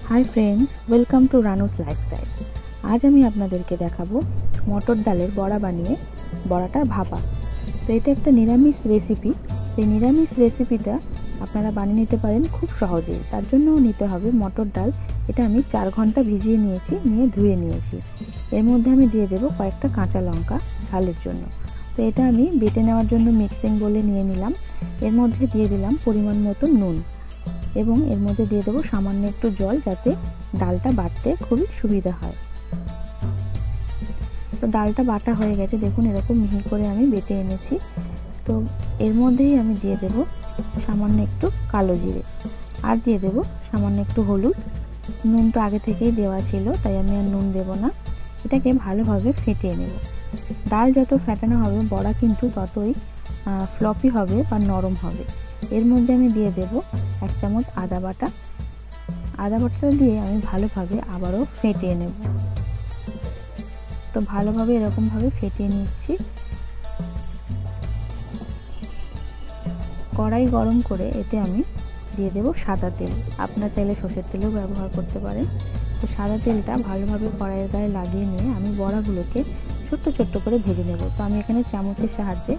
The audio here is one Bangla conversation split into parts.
Hi friends, welcome to Ranu's lifestyle. आज আমি আপনাদেরকে দেখাবো মটর ডালের বড়া বানিয়ে বড়াটা ভাপা। তো এটা একটা নিরামিষ রেসিপি। এই নিরামিষ রেসিপিটা আপনারা বানিয়ে নিতে পারেন খুব সহজেই। তার জন্য নিতে হবে মটর ডাল। এটা আমি 4 ঘন্টা ভিজিয়ে নিয়েছি, নিয়ে ধুয়ে নিয়েছি। এর মধ্যে আমি দিয়ে দেব কয়েকটা কাঁচা লঙ্কা ঝালের জন্য। তো এটা আমি বেটে নেওয়ার জন্য মিক্সিং বলে নিয়ে নিলাম। এর মধ্যে দিয়ে দিলাম পরিমাণ মতো নুন এবং এর মধ্যে দিয়ে দেবো সামান্য একটু জল, যাতে ডালটা বাটতে খুবই সুবিধা হয়। তো ডালটা বাটা হয়ে গেছে, দেখুন এরকম মিহি করে আমি বেটে এনেছি। তো এর মধ্যেই আমি দিয়ে দেব সামান্য একটু কালো জিরে, আর দিয়ে দেব সামান্য একটু হলুদ। নুন তো আগে থেকেই দেওয়া ছিল, তাই আমি আর নুন দেব না। এটাকে ভালোভাবে ফেটিয়ে নেব। ডাল যত ফেটানো হবে বড়া কিন্তু ততই ফ্লপি হবে বা নরম হবে। এর মধ্যে আমি দিয়ে দেব 1 চামচ আদা বাটা। আদা বাটাটা দিয়ে আমি ভালোভাবে আবারও ফেটিয়ে নেব। তো ভালোভাবে এরকমভাবে ফেটিয়ে নিচ্ছি। কড়াই গরম করে এতে আমি দিয়ে দেব সাদা তেল। আপনারা চাইলে সরষের তেলও ব্যবহার করতে পারেন। তো সাদা তেলটা ভালোভাবে কড়াইয়ের গায়ে লাগিয়ে নিয়ে আমি বড়াগুলোকে ছোট্ট ছোট্ট করে ভেজে নেব। তো আমি এখানে চামচের সাহায্যে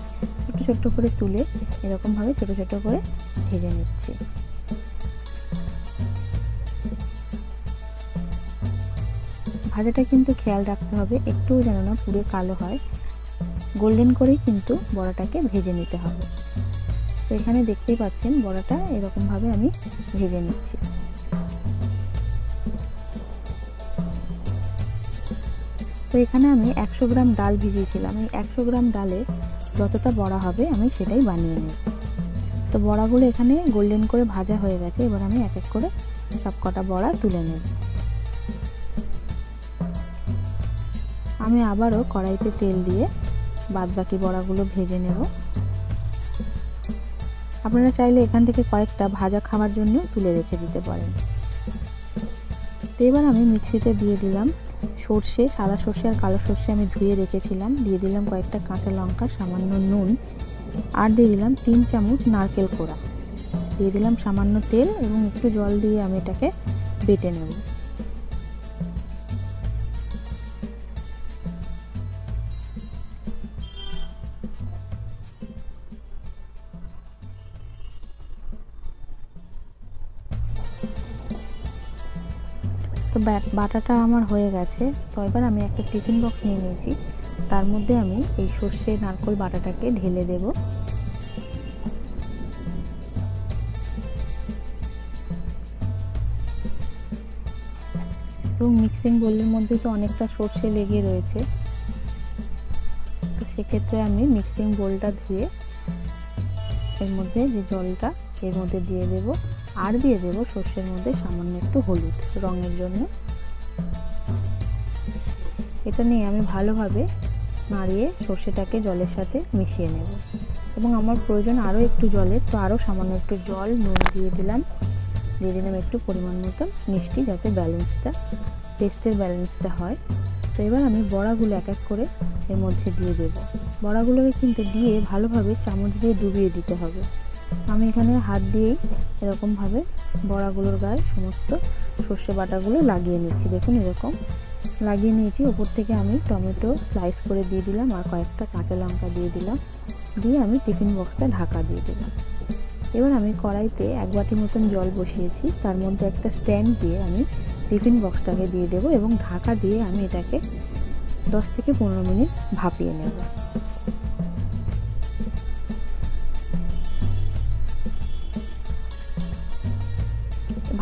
ছোট্ট ছোট্ট করে তুলে এরকমভাবে ছোট ছোট করে ভেজে নিচ্ছি। ভাজাটা কিন্তু খেয়াল রাখতে হবে একটুও যেন না পুরো কালো হয়। গোল্ডেন করেই কিন্তু বড়াটাকে ভেজে নিতে হবে। তো এখানে দেখতেই পাচ্ছেন বড়াটা এরকমভাবে আমি ভেজে নিচ্ছি। তো এখানে আমি 100 গ্রাম ডাল ভিজিয়েছিলাম। এই 100 গ্রাম ডালে যতটা বড়া হবে আমি সেটাই বানিয়ে নেব। তো বড়াগুলো এখানে গোল্ডেন করে ভাজা হয়ে গেছে। এবার আমি এক এক করে সব কটা বড়া তুলে নেব। আমি আবারও কড়াইতে তেল দিয়ে বাদবাকি বড়াগুলো ভেজে নেব। আপনারা চাইলে এখান থেকে কয়েকটা ভাজা খাওয়ার জন্য তুলে রেখে দিতে পারেন। তো এবার আমি মিক্সিতে দিয়ে দিলাম সর্ষে, সাদা সর্ষে আর কালো সর্ষে আমি ধুয়ে রেখেছিলাম। দিয়ে দিলাম কয়েকটা কাঁচা লঙ্কা, সামান্য নুন, আর দিয়ে দিলাম 3 চামচ নারকেল কোড়া। দিয়ে দিলাম সামান্য তেল এবং একটু জল দিয়ে আমি এটাকে বেটে নেব। তো বাটাটা আমার হয়ে গেছে। তো এবার আমি একটা টিফিন বক্স নিয়ে নিয়েছি। তার মধ্যে আমি এই সর্ষে নারকেল বাটাটাকে ঢেলে দেব। এবং মিক্সিং বোলের মধ্যে তো অনেকটা সর্ষে লেগে রয়েছে। তো সেক্ষেত্রে আমি মিক্সিং বোলটা ধুয়ে এর মধ্যে যে জলটা এর মধ্যে দিয়ে দেব, আর দিয়ে দেব সর্ষের মধ্যে সামান্য একটু হলুদ রঙের জন্য। এটা নিয়ে আমি ভালোভাবে নাড়িয়ে সর্ষেটাকে জলের সাথে মিশিয়ে নেব। এবং আমার প্রয়োজন আরও একটু জলের, তো আরও সামান্য একটু জল, নুন দিয়ে দিলাম একটু পরিমাণ মতো মিষ্টি, যাতে টেস্টের ব্যালেন্সটা হয়। তো এবার আমি বড়াগুলো এক এক করে এর মধ্যে দিয়ে দেব। বড়াগুলোকে কিন্তু দিয়ে ভালোভাবে চামচ দিয়ে ডুবিয়ে দিতে হবে। আমি এখানে হাত দিয়েই এরকমভাবে বড়াগুলোর গায়ে সমস্ত সর্ষে বাটাগুলো লাগিয়ে নিচ্ছি। দেখুন এরকম লাগিয়ে নিয়েছি। ওপর থেকে আমি টমেটো স্লাইস করে দিয়ে দিলাম আর কয়েকটা কাঁচা লঙ্কা দিয়ে দিলাম। দিয়ে আমি টিফিন বক্সটা ঢাকা দিয়ে দিলাম। এবার আমি কড়াইতে 1 বাটি মতন জল বসিয়েছি। তার মধ্যে একটা স্ট্যান্ড দিয়ে আমি টিফিন বক্সটাকে দিয়ে দেব এবং ঢাকা দিয়ে আমি এটাকে 10 থেকে 15 মিনিট ভাপিয়ে নেব।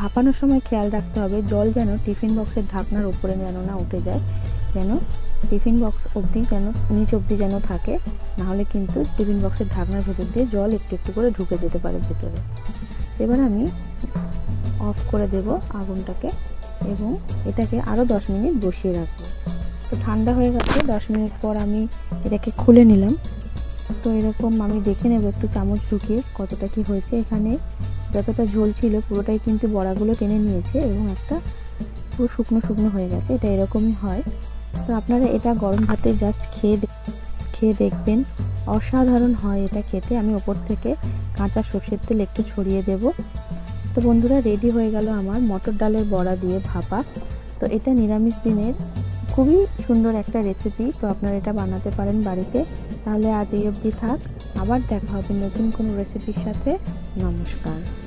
ভাপানোর সময় খেয়াল রাখতে হবে জল যেন টিফিন বক্সের ঢাকনার উপরে যেন না উঠে যায়, যেন টিফিন বক্স অবধি যেন নিচ অবধি যেন থাকে, নাহলে কিন্তু টিফিন বক্সের ঢাকনার ভেতর দিয়ে জল একটু একটু করে ঢুকে যেতে পারে ভেতরে। এবার আমি অফ করে দেব আগুনটাকে এবং এটাকে আরও 10 মিনিট বসিয়ে রাখবো। তো ঠান্ডা হয়ে গেছে। 10 মিনিট পর আমি এটাকে খুলে নিলাম। তো এরকম আমি দেখে নেব একটু চামচ ঢুকিয়ে কতটা কি হয়েছে। এখানে যতটা ঝোল ছিল পুরোটাই কিন্তু বড়াগুলো টেনে নিয়েছে এবং একটা পুরো শুকনো শুকনো হয়ে গেছে। এটা এরকমই হয়। তো আপনারা এটা গরম ভাতে জাস্ট খেয়ে দেখবেন, অসাধারণ হয় এটা খেতে। আমি ওপর থেকে কাঁচা সর্ষের তেল একটু ছড়িয়ে দেব। তো বন্ধুরা, রেডি হয়ে গেল আমার মটর ডালের বড়া দিয়ে ভাপা। তো এটা নিরামিষ দিনের খুবই সুন্দর একটা রেসিপি। তো আপনারা এটা বানাতে পারেন বাড়িতে। তাহলে আজ এই অবধি থাক, আবার দেখা হবে নতুন কোনো রেসিপির সাথে। নমস্কার।